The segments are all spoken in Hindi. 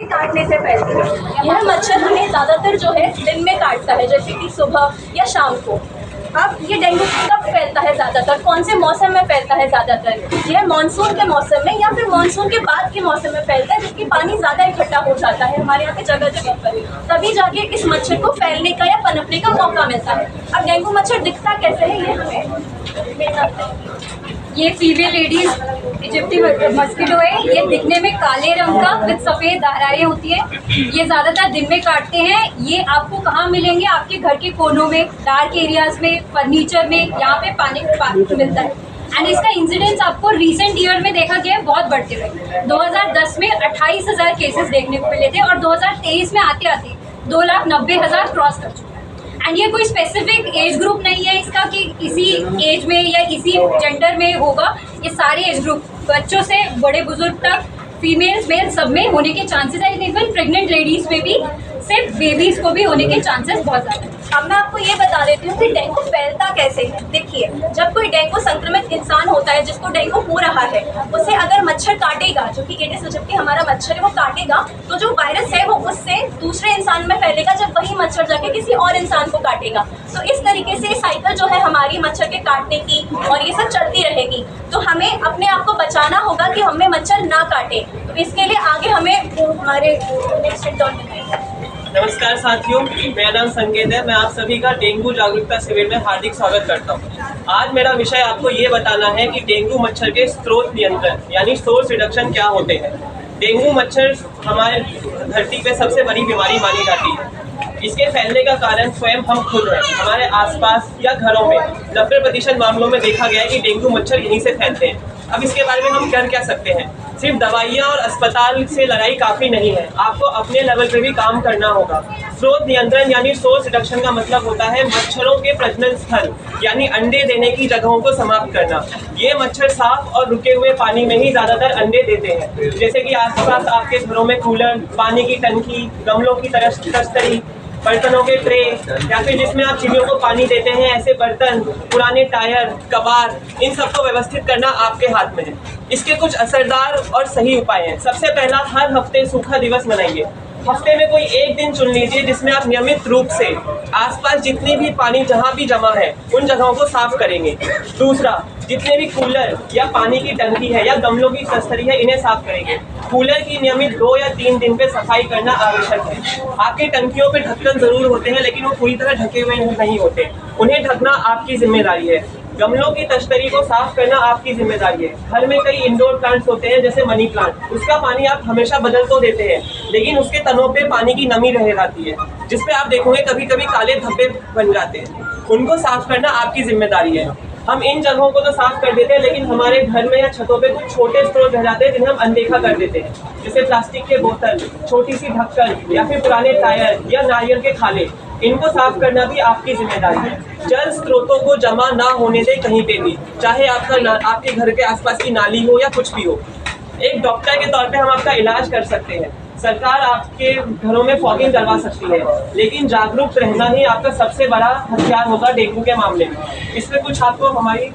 काटने से फैलती है। यह मच्छर हमें ज़्यादातर जो है दिन में काटता है, जैसे कि सुबह या शाम को। अब ये डेंगू कब फैलता है ज़्यादातर, कौन से मौसम में फैलता है ज़्यादातर? यह मानसून के मौसम में या फिर मानसून के बाद के मौसम में फैलता है, जबकि पानी ज़्यादा इकट्ठा हो जाता है हमारे यहाँ पे जगह जगह पर, तभी जाके इस मच्छर को फैलने का या पनपने का मौका मिलता है। अब डेंगू मच्छर दिखता कैसे है, ये हमें ये फीमेल लेडीज इजिप्टी मस्किटो है। ये दिखने में काले रंग का विद सफ़ेद धाराएं होती है। ये ज़्यादातर दिन में काटते हैं। ये आपको कहाँ मिलेंगे? आपके घर के कोनों में, डार्क एरियाज में, फर्नीचर में, यहाँ पे पानी मिलता है। एंड इसका इंसिडेंस आपको रिसेंट ईयर में देखा गया है बहुत बढ़ते हुए। 2010 में 28,000 केसेस देखने को मिले थे और 2023 में आते आते 2,90,000 क्रॉस कर चुके हैं। एंड ये कोई स्पेसिफिक एज ग्रुप नहीं है इसका कि इसी एज में या इसी जेंडर में होगा। ये सारे एज ग्रुप, बच्चों से बड़े बुजुर्ग तक, फीमेल्स मेल सब में होने के चांसेस है। इवन प्रेग्नेंट लेडीज में भी, सिर्फ बेबीज को भी होने के चांसेस बहुत ज़्यादा है। अब मैं आपको ये बता देती हूँ कि डेंगू फैलता कैसे है। देखिए, जब कोई डेंगू संक्रमित इंसान होता है जिसको डेंगू हो रहा है, उसे अगर मच्छर काटेगा, जो कि एडिस इजिप्टी हमारा मच्छर है, वो काटेगा तो जो वायरस है वो उससे दूसरे इंसान में फैलेगा, जब वही मच्छर जाके किसी और इंसान को काटेगा। तो इस तरीके से साइकिल जो है हमारी मच्छर के काटने की और ये सब चलती रहेगी। तो हमें अपने आप को बचाना होगा कि हमें मच्छर ना काटे। तो इसके लिए आगे हमें हमारे नेक्स्ट नमस्कार साथियों, मेरा नाम संकेत है। मैं आप सभी का डेंगू जागरूकता शिविर में हार्दिक स्वागत करता हूं। आज मेरा विषय आपको ये बताना है कि डेंगू मच्छर के स्रोत नियंत्रण यानी सोर्स रिडक्शन क्या होते हैं। डेंगू मच्छर हमारे धरती पे सबसे बड़ी बीमारी मानी जाती है। इसके फैलने का कारण स्वयं हम खुद हैं। हमारे आसपास या घरों में 90% मामलों में देखा गया है कि डेंगू मच्छर यहीं से फैलते हैं। अब इसके बारे में हम कर क्या सकते हैं? सिर्फ दवाइयाँ और अस्पताल से लड़ाई काफ़ी नहीं है, आपको अपने लेवल पे भी काम करना होगा। स्रोत नियंत्रण यानी सोर्स रिडक्शन का मतलब होता है मच्छरों के प्रजनन स्थल यानी अंडे देने की जगहों को समाप्त करना। ये मच्छर साफ और रुके हुए पानी में ही ज़्यादातर अंडे देते हैं, जैसे कि आसपास आपके घरों में कूलर, पानी की टंकी, गमलों की तस्तरी, बर्तनों के ट्रे या फिर जिसमें आप चिड़ियों को पानी देते हैं, ऐसे बर्तन, पुराने टायर, कबाड़, इन सबको व्यवस्थित करना आपके हाथ में है। इसके कुछ असरदार और सही उपाय हैं। सबसे पहला, हर हफ्ते सूखा दिवस मनाइए। हफ्ते में कोई एक दिन चुन लीजिए जिसमें आप नियमित रूप से आसपास जितनी भी पानी जहाँ भी जमा है उन जगहों को साफ करेंगे। दूसरा, जितने भी कूलर या पानी की टंकी है या गमलों की तस्तरी है, इन्हें साफ करेंगे। कूलर की नियमित 2 या 3 दिन पे सफाई करना आवश्यक है। आपकी टंकियों पे ढक्कन जरूर होते हैं, लेकिन वो पूरी तरह ढके हुए नहीं होते, उन्हें ढकना आपकी जिम्मेदारी है। गमलों की तस्तरी को साफ करना आपकी जिम्मेदारी है। घर में कई इंडोर प्लांट्स होते हैं, जैसे मनी प्लांट, उसका पानी आप हमेशा बदल तो देते हैं, लेकिन उसके तनों पे पानी की नमी रह जाती है, जिसपे आप देखोगे कभी कभी काले धब्बे बन जाते हैं। उनको साफ करना आपकी जिम्मेदारी है। हम इन जगहों को तो साफ कर देते हैं, लेकिन हमारे घर में या छतों पे कुछ छोटे स्रोत रह जाते हैं जिन्हें हम अनदेखा कर देते हैं, जैसे प्लास्टिक के बोतल, छोटी सी ढक्कन या फिर पुराने टायर या नारियल के खाले। इनको साफ करना भी आपकी जिम्मेदारी है। जल स्रोतों को जमा ना होने दें कहीं पे भी, चाहे आपके घर के आसपास की नाली हो या कुछ भी हो। एक डॉक्टर के तौर पे हम आपका इलाज कर सकते हैं। सरकार आपके घरों में फॉगिंग करवा सकती है, लेकिन जागरूक रहना ही आपका सबसे बड़ा हथियार होगा डेंगू के मामले में। इसमें कुछ आपको हमारी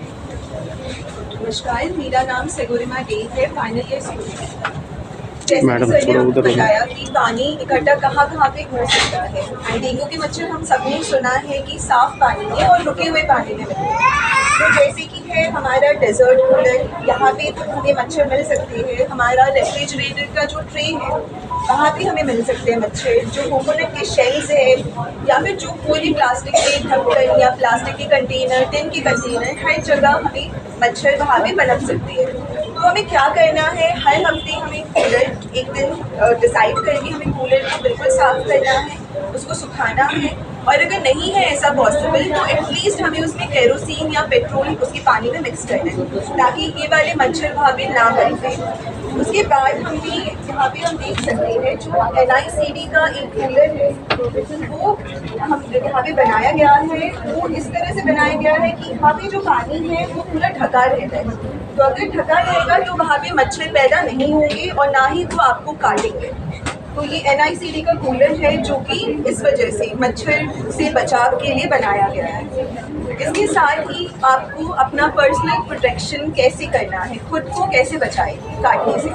नमस्कार, मेरा नाम सेगोरिमा डे है, फाइनल ईयर स्टूडेंट। जैसे सर ने आपको बताया कि पानी इकट्ठा कहाँ कहाँ पे हो सकता है। डेंगू के मच्छर हम सबने सुना है कि साफ पानी में और रुके हुए पानी में मिलते हैं। तो जैसे कि है हमारा डेजर्ट कूलर, यहाँ पे तो हमें मच्छर मिल सकते हैं। हमारा रेफ्रिजरेटर का जो ट्रे है वहाँ पे हमें मिल सकते हैं मच्छर। जो कोकोनट के शेल्स है या फिर जो कोई भी प्लास्टिक के ढक्कन या प्लास्टिक के कंटेनर, टिन के कंटेनर, हर जगह हमें मच्छर वहाँ पे पनप सकते हैं। तो हमें क्या करना है, हर हफ्ते हमें कूलर एक दिन डिसाइड करके हमें कूलर को बिल्कुल साफ करना है, उसको सुखाना है। और अगर नहीं है ऐसा पॉसिबल तो एटलीस्ट हमें उसमें केरोसिन या पेट्रोल उसके पानी में मिक्स करना है, ताकि ये वाले मच्छर वहाँ पे ना बनते। उसके बाद हमने यहाँ पे हम देख सकते हैं जो NICD का एक कूलर है, वो हम यहाँ पे बनाया गया है। वो इस तरह से बनाया गया है कि यहाँ पे जो पानी है वो पूरा ढका रहता है। तो अगर ढका रहेगा तो वहाँ पे मच्छर पैदा नहीं होंगे और ना ही वो आपको काटेंगे। तो ये NICD का कूलर है जो कि इस वजह से मच्छर से बचाव के लिए बनाया गया है। इसके साथ ही आपको अपना पर्सनल प्रोटेक्शन कैसे करना है, खुद को कैसे बचाएं काटने से।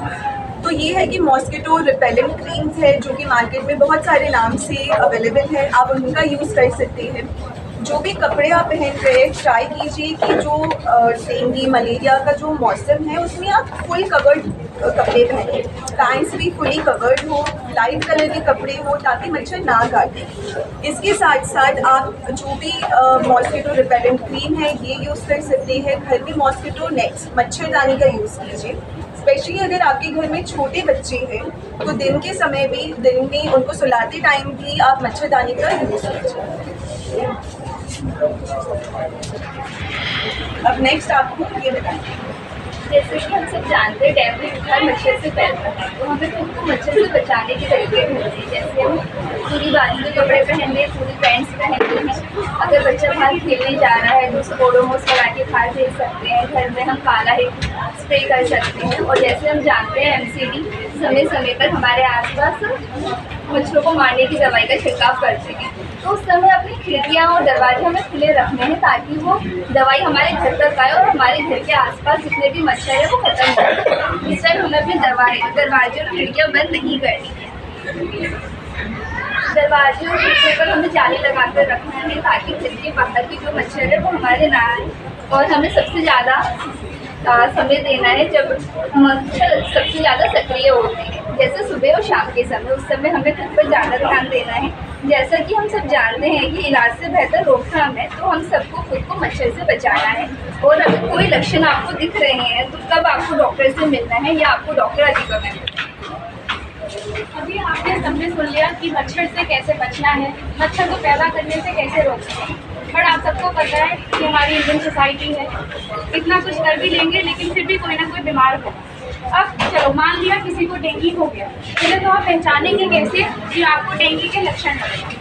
तो तो ये है कि मॉस्किटो रिपेलेंट क्रीम्स है जो कि मार्केट में बहुत सारे नाम से अवेलेबल है, आप उनका यूज़ कर सकते हैं। जो भी कपड़े आप पहन रहे हैं ट्राई कीजिए कि जो डेंगू मलेरिया का जो मौसम है उसमें आप फुल कवर्ड कपड़े पहने, पैंट्स भी फुली कवर्ड हो, लाइट कलर के कपड़े हो ताकि मच्छर ना काटे। इसके साथ साथ आप जो भी मॉस्किटो रिपेलेंट क्रीम है ये यूज़ कर सकते हैं। घर में मॉस्किटो नेट्स मच्छरदानी का यूज़ कीजिए, स्पेशली अगर आपके घर में छोटे बच्चे हैं तो दिन के समय भी, दिन में उनको सुलाते टाइम भी आप मच्छरदानी का यूज़ कीजिए। अब नेक्स्ट आपको ये बताएं। जैसे कि हम सब जानते हैं डेंगू बुखार मच्छर से फैलता है, तो हमें खुद को मच्छर से बचाने के तरीके होते हैं। जैसे हम पूरी बाजू के कपड़े पहन लें, पूरी पैंट्स पहनते हैं। अगर बच्चा बाहर खेलने जा रहा है तो उसको ओडोमोस लगा के बाहर भेज सकते हैं। घर में हम काला हिट स्प्रे कर सकते हैं। और जैसे हम जानते हैं MCD समय समय पर हमारे आसपास मच्छरों को मारने की दवाई का छिड़काव करते हैं, तो उस समय अपनी खिड़कियाँ और दरवाजे हमें खुले रखने हैं ताकि वो दवाई हमारे घर तक आए और हमारे घर के आसपास जितने भी मच्छर है वो खत्म हो जाए। इस टाइम हमें अपने दरवाजे और खिड़कियाँ बंद नहीं करनी है। दरवाजे और खिड़कियों पर हमें जाली लगा कर रखना है ताकि घर के बाहर की जो मच्छर है वो हमारे ना आए। और हमें सबसे ज़्यादा समय देना है जब मच्छर सबसे ज़्यादा सक्रिय होते हैं, जैसे सुबह और शाम के समय। उस समय हमें खुद पर ज़्यादा ध्यान देना है। जैसा कि हम सब जानते हैं कि इलाज से बेहतर रोकथाम है, तो हम सबको खुद को मच्छर से बचाना है। और अगर कोई लक्षण आपको दिख रहे हैं तो कब आपको डॉक्टर से मिलना है या आपको डॉक्टर अधिगम है। अभी आपने सबने सुन लिया कि मच्छर से कैसे बचना है, मच्छर को पैदा करने से कैसे रोकना है। बट आप सबको पता है कि हमारी इंडियन सोसाइटी है, इतना कुछ कर भी लेंगे लेकिन फिर भी कोई ना कोई बीमार हो। अब चलो मान लिया किसी को डेंगू हो गया, पहले तो आप पहचानेंगे कैसे कि आपको डेंगू के लक्षण हैं।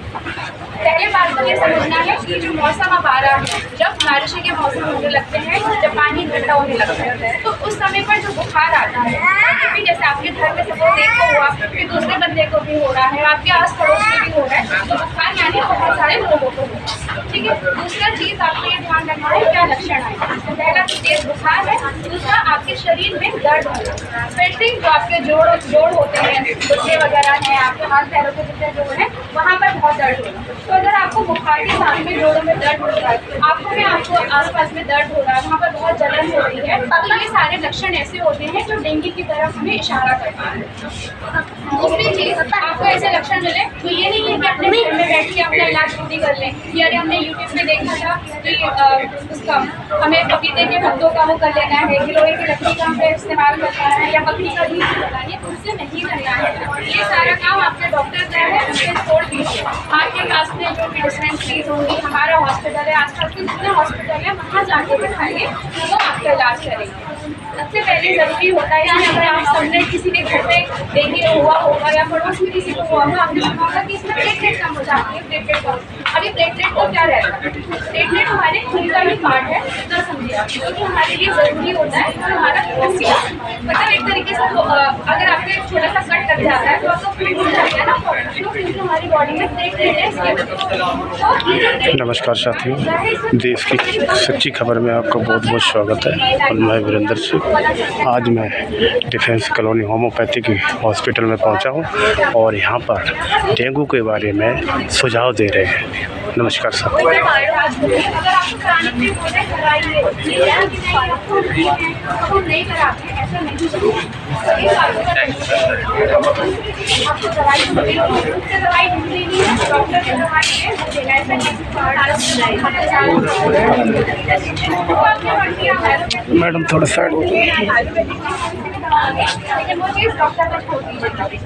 पहले बात तो ये समझना है कि जो मौसम अब आ रहा है, जब बारिश के मौसम होने लगते हैं, जब पानी इकट्ठा होने लगता है, तो उस समय पर जो बुखार आता है, क्योंकि जैसे आपके घर में सपोज एक को हुआ, फिर दूसरे बंदे को भी हो रहा है, आपके आस पड़ोस में भी हो रहा है, तो बुखार यानी बहुत सारे लोगों को हो। ठीक है, दूसरा चीज़ आपको ये ध्यान रखना है क्या लक्षण है। पहला तो तेज बुखार है, दूसरा आपके शरीर में दर्द होगा, स्पेशली जो आपके जोड़ होते हैं, घुटने वगैरह हैं, आपके हाथ पैरों के जितने जोड़ हैं वहाँ पर बहुत दर्द होगा। तो अगर आपको बुखार के साथ में जोड़ों में दर्द हो रहा है, आँखों में आपको आसपास में दर्द हो रहा है, वहाँ पर बहुत जलन हो रही है, तो ये सारे लक्षण ऐसे होते हैं जो डेंगू की तरफ हमें इशारा करते हैं। दूसरी चीज़, आपको ऐसे लक्षण मिले तो ये नहीं है कि अपने घर में बैठ के अपना इलाज पूरी कर लें। ये अरे हमने यूट्यूब में देखा था कि उसका हमें पपीते के पत्तों का वो कर लेना है, गिलोय की लकड़ी का हमें इस्तेमाल करना है, या बकरी का दूध करना है, उससे नहीं करना है। ये सारा काम आपके डॉक्टर का है, उससे छोड़ दीजिए। आपके पास में जो भी डिस्पेंसरीज होंगी, हमारा हॉस्पिटल है, आसपास के जितने हॉस्पिटल है वहाँ जाके दिखाइए, वो आपका इलाज करेंगे। सबसे पहले ज़रूरी होता है कि अगर आप सबने किसी के घर में डेंगू हुआ होगा या पड़ोस में किसी को हुआ होगा, आपने सुना होगा कि इसमें प्लेटलेट कम हो जाती है, प्लेटलेट कम। अभी प्लेटलेट को क्या रहता है, प्लेटलेट हमारे खून का ही पार्ट है, इतना समझिए आप, क्योंकि हमारे लिए ज़रूरी होता है कि हमारा खून भी, मतलब एक तरीके से अगर आपके छोटा सा कट लग जाता है तो आपका खून हो जाता है ना, तो क्योंकि हमारी बॉडी में प्लेटलेट है इसके। नमस्कार साथियों, देश की सच्ची खबर में आपका बहुत बहुत स्वागत है। और मैं वीरेंद्र सिंह, आज मैं डिफेंस कॉलोनी होम्योपैथिक हॉस्पिटल में पहुंचा हूं और यहां पर डेंगू के बारे में सुझाव दे रहे हैं। नमस्कार साथियों। मैडम थोड़ा साइड हो जाइए। लेकिन वो चीज़ डॉक्टर तक छोड़ दीजिए।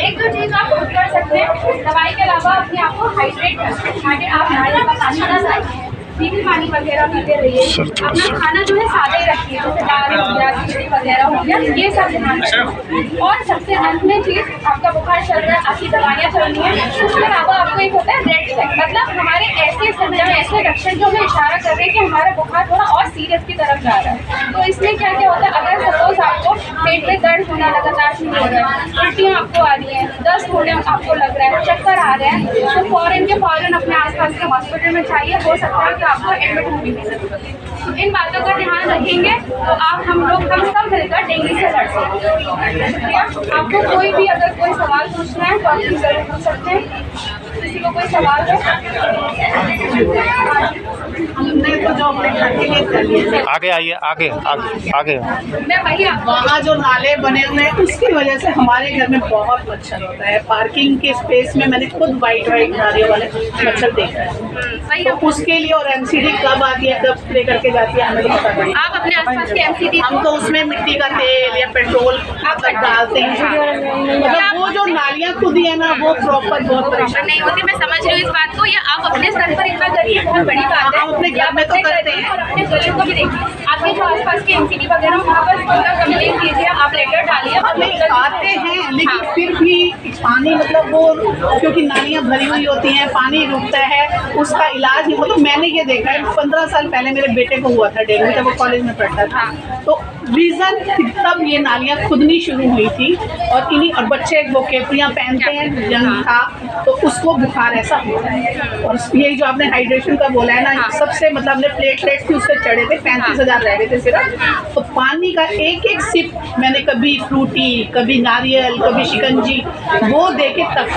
एक दो चीज़ आप खुद कर सकते हैं, दवाई के अलावा अपने आप को हाइड्रेट कर सकते हैं। आप नारियल का पानी ना चाहिए, मीठी पानी वगैरह पीते रहिए। अपना खाना जो है सादा ही रखिए, जैसे दाल हो गया, खिचड़ी वगैरह हो गया, ये सब ध्यान रखिए। और सबसे अंत में चीज़, आपका बुखार चल रहा है, आपकी दवाइयाँ चल रही हैं, उसके अलावा आपको एक होता है रेड फ्लैग, मतलब हमारे ऐसे सिम्टम, ऐसे लक्षण जो हमें इशारा कर रहे हैं कि हमारा बुखार थोड़ा और सीरियस की तरफ जा रहा है। तो इसमें क्या क्या होता है, अगर सपोज आपको पेट में दर्द होना लगातार शुरू हो रहा है, उल्टियाँ आपको आ रही हैं, दस्त होने आपको लग रहा है, चक्कर आ रहे हैं, तो फ़ौरन के फ़ौरन अपने आस आसपास के हॉस्पिटल में चाहिए, हो सकता है कि आपको एडमिट होने की जरूरत है। तो इन बातों का ध्यान रखेंगे तो हम सब मिलकर डेंगू से लड़ सकते हैं। आपको कोई भी अगर कोई सवाल पूछना है तो आप जरूर पूछ सकते हैं। किसी को कोई सवाल है? हमने तो जो अपने घर के लिए कर लिया, आगे आइए, आगे आगे आगे। मैं वही वहाँ जो नाले बने हुए हैं उसकी वजह से हमारे घर में बहुत मच्छर होता है। पार्किंग के स्पेस में मैंने खुद वाइट नाले वाले मच्छर देखा है। तो उसके लिए और एमसीडी कब आती है, कब स्प्रे करके जाती है, हमें पता नहीं। आप अपने आसपास के एमसीडी हम तो उसमें मिट्टी का तेल या पेट्रोल डालते हैं। मतलब वो जो नालियाँ खुद ही है ना, वो प्रॉपर बहुत परेशान नहीं होती। मैं समझ रही हूँ इस बात को। या आप अपने स्तर पर इतना करिए, बहुत बड़ी बात है। हम अपने घर में तो करते हैं और अपने गलियों को भी देखिए। आपके जो आसपास के एमसीडी वगैरह वहाँ पर कंप्लेन कीजिए, आप लेटर डालिए। आते हैं लेकिन फिर भी पानी मतलब वो, क्योंकि नालियाँ भरी हुई होती हैं, पानी रुकता है, उसका इलाज नहीं। मतलब मैंने ये देखा है, 15 साल पहले मेरे बेटे को हुआ था डेंगू, जब वो कॉलेज में पढ़ता था। तो रीज़न तब ये नालियाँ खुदनी शुरू हुई थी और इन्हीं, और बच्चे वो केपड़ियाँ पहनते हैं, जंग था तो उसको बुखार ऐसा होता है। और यही जो आपने हाइड्रेशन का बोला है ना, सबसे मतलब हमने प्लेटलेट्स भी उससे चढ़े थे, 35,000 रह गए थे सिर्फ। तो पानी का एक एक सिप मैंने कभी फ्रूटी, कभी नारियल, कभी शिकंजी वो दे के तक,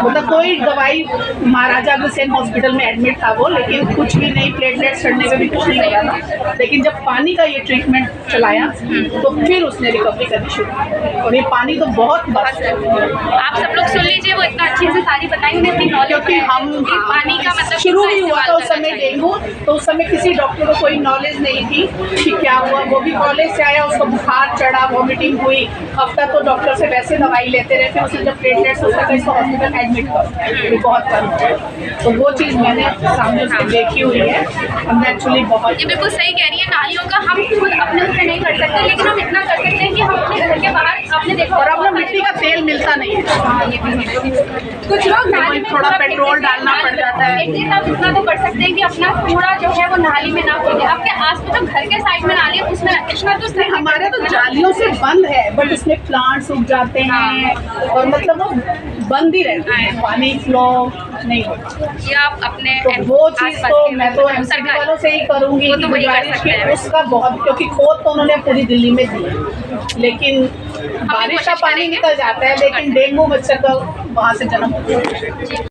मतलब कोई दवाई, महाराजा अग्रसेन हॉस्पिटल में एडमिट था वो, लेकिन कुछ भी नहीं, प्लेटलेट्स चढ़ने में भी कुछ नहीं लगा था। लेकिन जब पानी का ये ट्रीटमेंट चलाया तो फिर उसने रिकवरी करनी शुरू की। और ये पानी तो बहुत आप सब लोग सुन लीजिए, वो इतना अच्छे से सारी बताई उन्हें अपनी नॉलेज, क्योंकि हम पानी का मतलब शुरू ही हुआ था उस समय डेंगू, तो उस समय किसी डॉक्टर को कोई नॉलेज नहीं थी कि क्या हुआ। वो भी कॉलेज से आया, उसको बुखार चढ़ा, वॉमिटिंग हुई, हफ्ता तो डॉक्टर से वैसे दवाई लेते रहते, उसने जब प्लेटलेट्स उसका कहीं हॉस्पिटल एडमिट कर, बहुत कम है। तो वो चीज़ मैंने सामने से देखी हुई है। हम एक्चुअली बहुत, ये बिल्कुल सही कह रही है। नालियों का हम खुद अपने से नहीं कर सकते, लेकिन हम इतना कर सकते हैं कि हम अपने घर के बाहर, आपने देखा और अब मिट्टी का तेल मिलता नहीं है, कुछ लोग नाली में थोड़ा पेट्रोल डालना पड़ जाता है। एटलीस्ट आप इतना तो कर सकते हैं कि अपना कूड़ा जो है वो नाली में ना फेंके। आपके आसपास जो घर के साइड में नाली है उसमें इतना तो सही। हमारे तो जालियों से बंद है, बट उसमें प्लांट्स उग जाते हैं और मतलब वो बंद ही रहता है, पानी फ्लो नहीं होता। ये आप अपने तो वो चीज़ तो मैं तो एमसीडी वालों से ही करूँगी, गुजारिश की उसका बहुत, क्योंकि खोद तो उन्होंने पूरी दिल्ली में दी, लेकिन बारिश का पानी निकल जाता है, लेकिन डेंगू मच्छर का वहाँ से जन्म होता है।